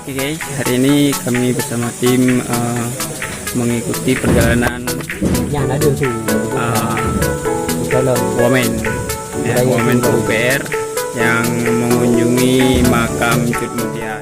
Oke guys, hari ini kami bersama tim mengikuti perjalanan Women Women PUPR yang mengunjungi makam Cut Mutia.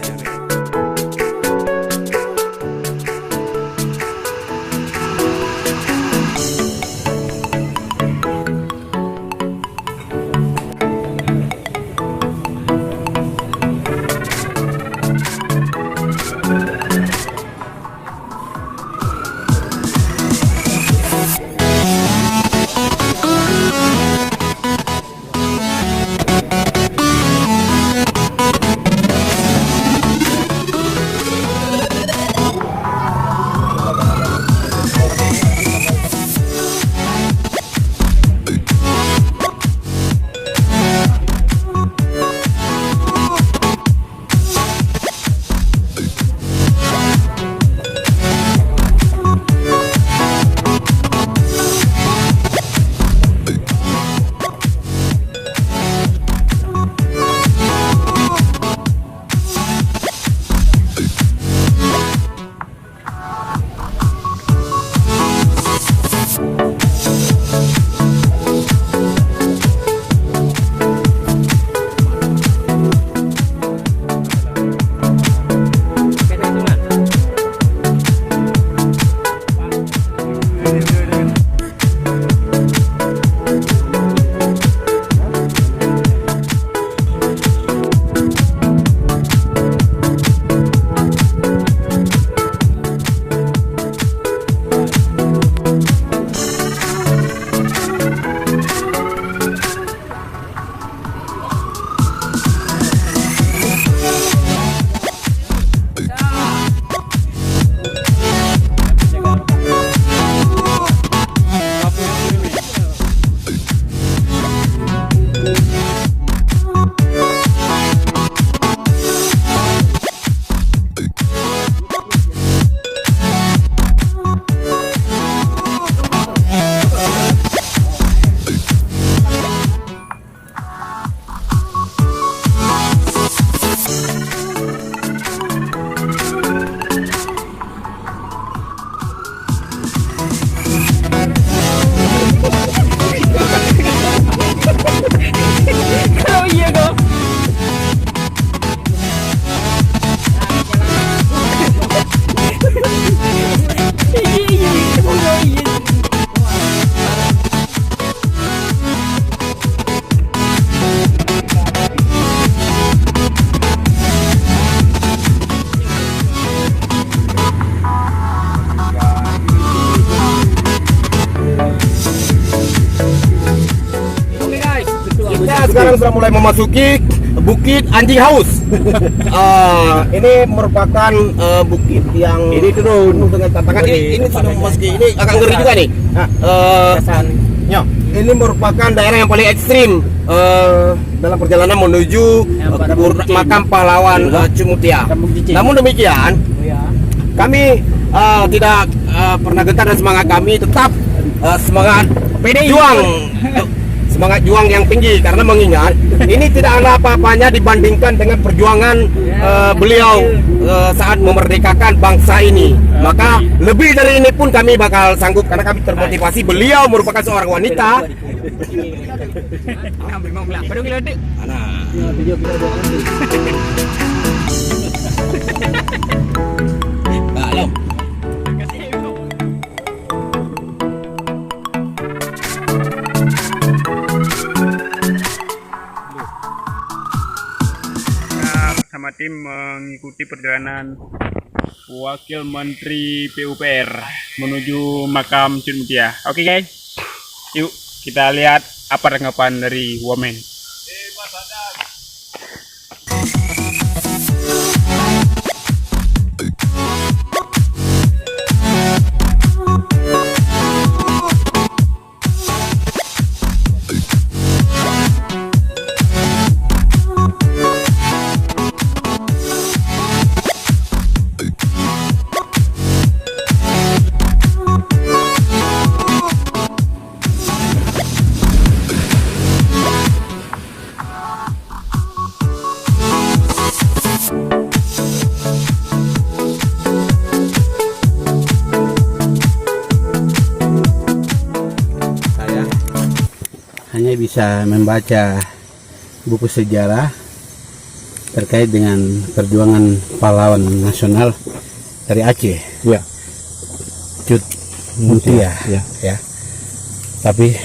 Sekarang sudah mulai memasuki Bukit Anjing Haus. Ini merupakan bukit yang ini penuh dengan tantangan. Ini sudah memasuki, ini agak ngeri juga nih. Ini merupakan daerah yang paling ekstrim dalam perjalanan menuju makam pahlawan Cut Mutia. Namun demikian, kami tidak pernah gentar dan semangat kami tetap semangat semangat juang yang tinggi, karena mengingat ini tidak ada apa-apanya dibandingkan dengan perjuangan beliau saat memerdekakan bangsa ini. Maka lebih dari ini pun kami bakal sanggup, karena kami termotivasi. Beliau merupakan seorang wanita. Bersama tim mengikuti perjalanan Wakil Menteri PUPR menuju makam Cut Mutia. Oke guys, yuk kita lihat apa tanggapan dari Women. hanya bisa membaca buku sejarah terkait dengan perjuangan pahlawan nasional dari Aceh, Ya. Cut Mutia, Ya. ya. Tapi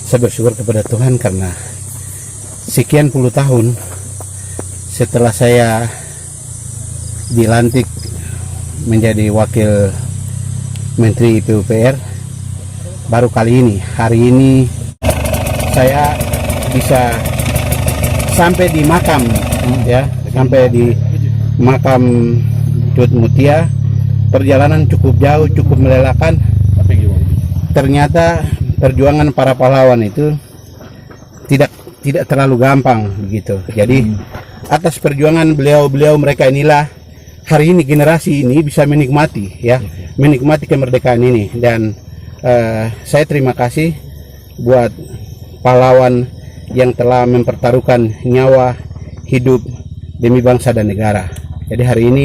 saya bersyukur kepada Tuhan karena sekian puluh tahun setelah saya dilantik menjadi wakil Menteri PUPR, baru kali ini, hari ini saya bisa sampai di makam, ya, sampai di makam Cut Mutia. Perjalanan cukup jauh, cukup melelahkan. Ternyata perjuangan para pahlawan itu tidak terlalu gampang begitu. Jadi atas perjuangan beliau mereka inilah hari ini generasi ini bisa menikmati, ya, menikmati kemerdekaan ini. Dan saya terima kasih buat pahlawan yang telah mempertaruhkan nyawa, hidup demi bangsa dan negara. Jadi hari ini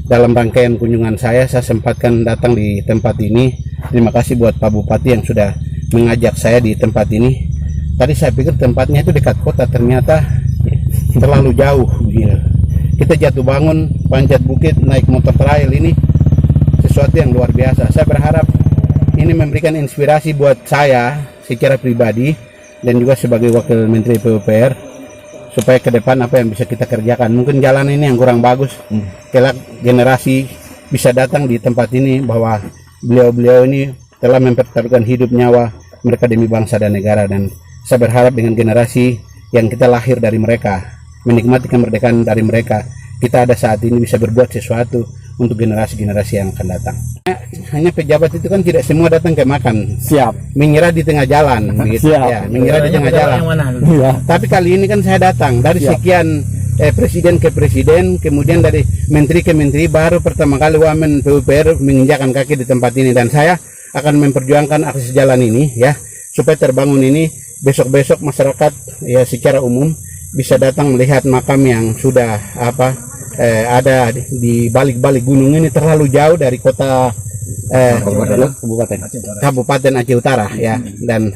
dalam rangkaian kunjungan saya sempatkan datang di tempat ini. Terima kasih buat Pak Bupati yang sudah mengajak saya di tempat ini. Tadi saya pikir tempatnya itu dekat kota, ternyata terlalu jauh begini. Kita jatuh bangun, panjat bukit, naik motor trail, ini sesuatu yang luar biasa. Saya berharap ini memberikan inspirasi buat saya secara pribadi dan juga sebagai wakil Menteri PUPR, supaya ke depan apa yang bisa kita kerjakan. Mungkin jalan ini yang kurang bagus, kelak generasi bisa datang di tempat ini bahwa beliau-beliau ini telah mempertaruhkan hidup nyawa mereka demi bangsa dan negara. Dan saya berharap dengan generasi yang kita lahir dari mereka, menikmati kemerdekaan dari mereka, kita ada saat ini bisa berbuat sesuatu untuk generasi-generasi yang akan datang. Hanya pejabat itu kan tidak semua datang ke makan. Siap. Mengira di tengah jalan, begitu. Siap. Ya, mengira di tengah jalan. Ya. Tapi kali ini kan saya datang dari sekian presiden ke presiden, kemudian dari menteri ke menteri, baru pertama kali Wamen PUPR menginjakan kaki di tempat ini. Dan saya akan memperjuangkan akses jalan ini, ya, supaya terbangun ini. Besok-besok masyarakat ya secara umum bisa datang melihat makam yang sudah ada di balik-balik gunung ini, terlalu jauh dari kota Kabupaten Aceh Utara, ya. Dan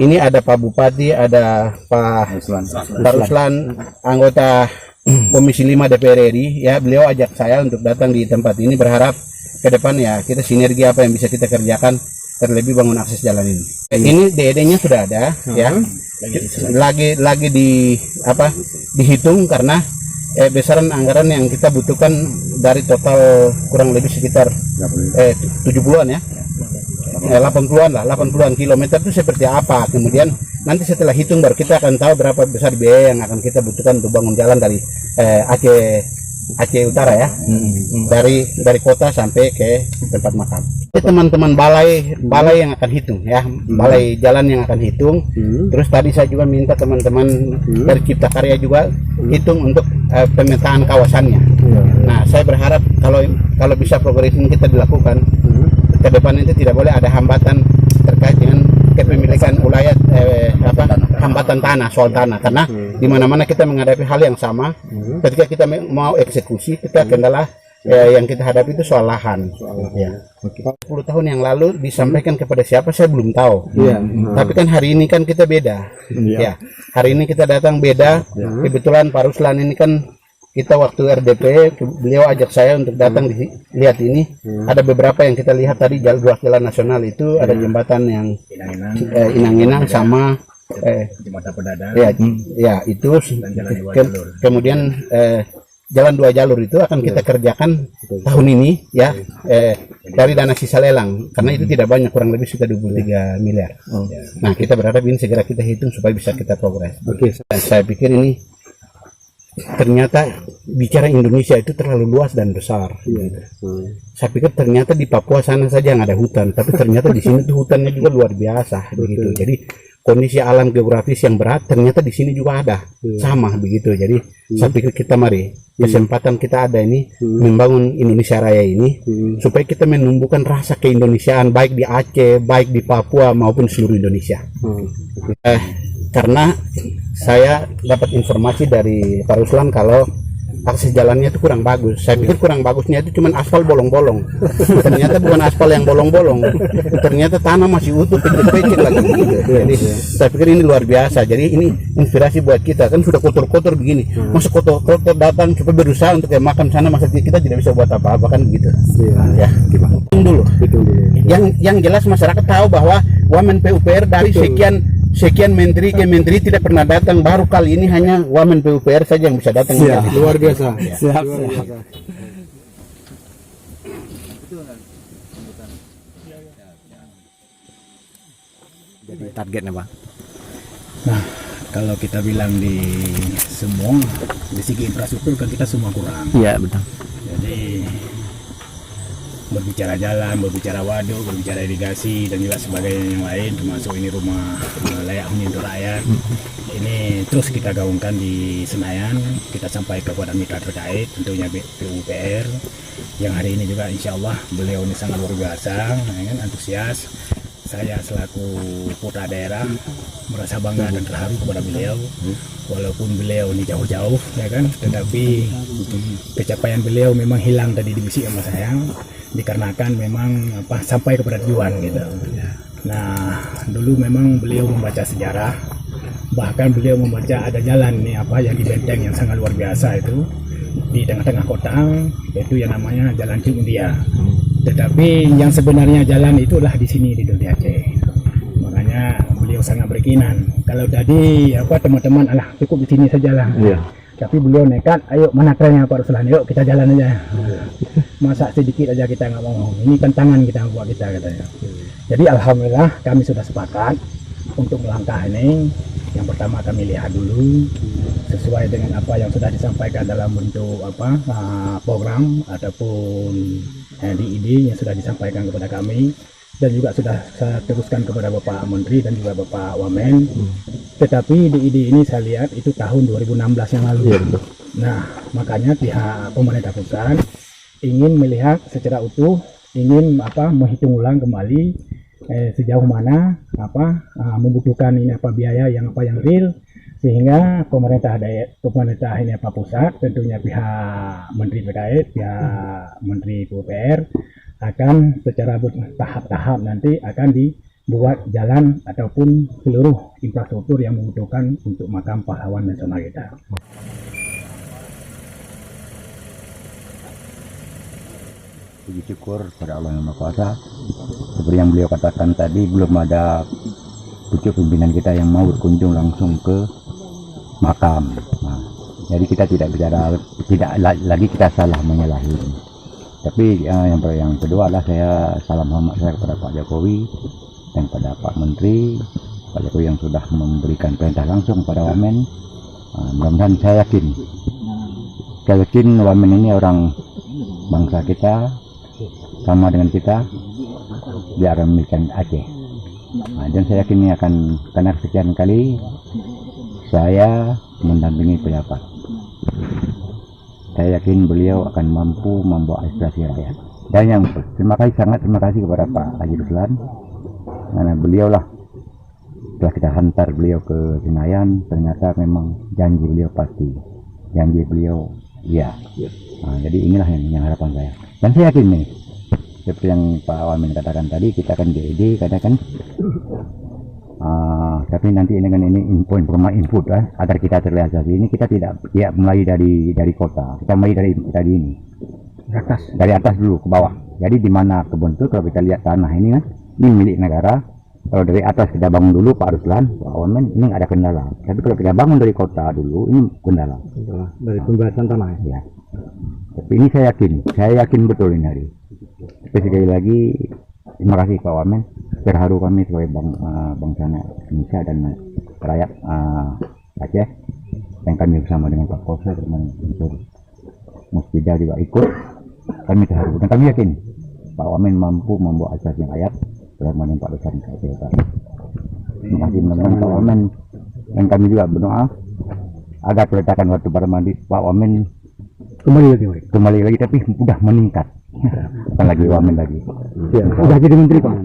ini ada Pak Bupati, ada Pak Ruslan, anggota Komisi 5 DPR RI, ya. Beliau ajak saya untuk datang di tempat ini, berharap ke depan ya kita sinergi apa yang bisa kita kerjakan, terlebih bangun akses jalan ini. Ini DED-nya sudah ada, ya. Lagi dihitung karena besaran anggaran yang kita butuhkan dari total kurang lebih sekitar 70-an, ya. 80-an lah, 80-an kilometer itu seperti apa. Kemudian nanti setelah hitung baru kita akan tahu berapa besar biaya yang akan kita butuhkan untuk bangun jalan dari Aceh Utara, ya. Dari kota sampai ke tempat makam. Teman-teman balai yang akan hitung, ya, balai jalan yang akan hitung. Terus tadi saya juga minta teman-teman dari Cipta Karya juga hitung untuk pemetaan kawasannya. Nah, saya berharap kalau bisa progres ini kita dilakukan, ke depan itu tidak boleh ada hambatan terkait dengan kepemilikan wilayah, hambatan tanah, soal tanah, karena di mana-mana kita menghadapi hal yang sama. Ketika kita mau eksekusi, kita kendala yang kita hadapi itu soal lahan. Ya. 10 tahun yang lalu disampaikan kepada siapa saya belum tahu. Tapi kan hari ini kan kita beda. Ya. Hari ini kita datang beda. Kebetulan Pak Ruslan ini kan kita waktu RDP beliau ajak saya untuk datang lihat ini. Ada beberapa yang kita lihat tadi, jalan nasional itu ada jembatan yang Inang-Inang sama Jembatan Pedada. Ya itu kemudian jalan 2 jalur itu akan kita kerjakan tahun ini, ya, dari dana sisa lelang, karena itu tidak banyak, kurang lebih sudah 23 miliar. Nah, kita berharap ini segera kita hitung supaya bisa kita progres. Saya pikir ini ternyata bicara Indonesia itu terlalu luas dan besar. Saya pikir ternyata di Papua sana saja yang ada hutan, tapi ternyata di sini tuh hutannya juga luar biasa, begitu. Jadi kondisi alam geografis yang berat ternyata di sini juga ada, sama begitu. Jadi saya pikir kita mari kesempatan kita ada ini membangun Indonesia Raya ini supaya kita menumbuhkan rasa keindonesiaan baik di Aceh, baik di Papua maupun seluruh Indonesia. Karena saya dapat informasi dari Pak Ruslan kalau akses jalannya itu kurang bagus. Saya pikir kurang bagusnya itu cuma aspal bolong-bolong. Ternyata bukan aspal yang bolong-bolong. Ternyata tanah masih utuh, pecek-pecek lagi. Jadi saya pikir ini luar biasa. Jadi ini inspirasi buat kita. Kan sudah kotor-kotor begini. Masa kotor-kotor datang coba berusaha untuk ke makam sana, masa kita tidak bisa buat apa-apa kan begitu. Ya, gimana? Hitung dulu. Yang jelas masyarakat tahu bahwa Wamen PUPR dari sekian menteri ke menteri tidak pernah datang, baru kali ini hanya Wamen PUPR saja yang bisa datang. Luar biasa. Siap. Jadi targetnya Pak. Nah, kalau kita bilang di semua dari segi infrastruktur kan kita semua kurang. Iya betul. Jadi berbicara jalan, berbicara waduk, berbicara irigasi dan juga sebagainya yang lain, termasuk ini rumah layak huni untuk rakyat. Ini terus kita gaungkan di Senayan, kita sampaikan kepada mitra terkait, tentunya PUPR, yang hari ini juga insya Allah beliau ini sangat luar biasa, ya kan, antusias. Saya selaku putra daerah merasa bangga dan terharu kepada beliau, walaupun beliau ini jauh-jauh, ya kan, tetapi pencapaian beliau memang hilang tadi di bisik sama saya, dikarenakan memang sampai kepada tujuan gitu. Nah, dulu memang beliau membaca sejarah, bahkan beliau membaca ada jalan nih yang di benteng yang sangat luar biasa itu di tengah-tengah kota, yaitu yang namanya Jalan Cimuntia. Tetapi yang sebenarnya jalan itulah di sini di Doli Aceh. Makanya beliau sangat berkenan. Kalau tadi teman-teman cukup di sini sajalah. Tapi beliau nekat, ayo mana trennya Pak Ruslan, yuk kita jalan aja. Masa sedikit aja kita nggak mau, ini tantangan kita buat kita katanya. Jadi alhamdulillah kami sudah sepakat untuk melangkah ini. Yang pertama kami lihat dulu sesuai dengan apa yang sudah disampaikan dalam bentuk program ataupun ide yang sudah disampaikan kepada kami, dan juga sudah saya teruskan kepada Bapak Menteri dan juga Bapak Wamen. Tetapi di ide ini saya lihat itu tahun 2016 yang lalu. Nah, makanya pihak pemerintah pusat ingin melihat secara utuh, ingin menghitung ulang kembali sejauh mana membutuhkan ini biaya yang real, sehingga pemerintah ini pusat, tentunya pihak menteri terkait, pihak menteri PUPR akan secara bertahap-tahap nanti akan dibuat jalan ataupun seluruh infrastruktur yang membutuhkan untuk makam pahlawan nasional kita. Puji syukur pada Allah yang Maha Kuasa. Seperti yang beliau katakan tadi, belum ada pucuk pimpinan kita yang mau berkunjung langsung ke makam. Nah, jadi kita tidak lagi kita salah menyalahi. Tapi yang kedua adalah saya salam hormat saya kepada Pak Jokowi dan pada Pak Menteri, Pak Jokowi yang sudah memberikan perintah langsung pada Wamen. Mudah-mudahan saya yakin Wamen ini orang bangsa kita, sama dengan kita, dia akan memiliki Aceh. Dan saya yakin ini akan, karena sekian kali saya mendampingi pejabat, saya yakin beliau akan mampu membawa aspirasi rakyat. Dan yang sangat terima kasih kepada Pak Haji Ruslan, karena beliau lah setelah kita hantar beliau ke Senayan, ternyata memang janji beliau pasti, janji beliau iya. Jadi inilah yang harapan saya. Dan saya yakin nih, seperti yang Pak Wamen katakan tadi, kita akan GED katakan, tapi nanti ini kan input agar kita terrealisasi. Ini kita tidak mulai dari kota, kita mulai dari ini, dari atas dulu ke bawah. Jadi di mana kebun itu, kalau kita lihat tanah ini kan, ini milik negara. Kalau dari atas kita bangun dulu Pak Ruslan, Pak Wamen, ini nggak ada kendala. Tapi kalau kita bangun dari kota dulu, ini kendala. Dari pembahasan tanah ya. Tapi ini saya yakin betul ini hari. Tapi sekali lagi terima kasih Pak Wamen, terharu kami sebagai bangsa Indonesia dan rakyat Aceh, yang kami bersama dengan Pak Kosa dan unsur Musbida juga ikut. Kami terharu dan kami yakin Pak Wamen mampu membawa aspirasi rakyat bersama dengan Pak Ruslan. Terima kasih teman-teman Pak Wamen, dan kami juga berdoa agar peletakan waktu pada mandi Pak Wamen kembali lagi, tapi sudah meningkat, bukan lagi Wamen lagi. Sudah jadi menteri Pak.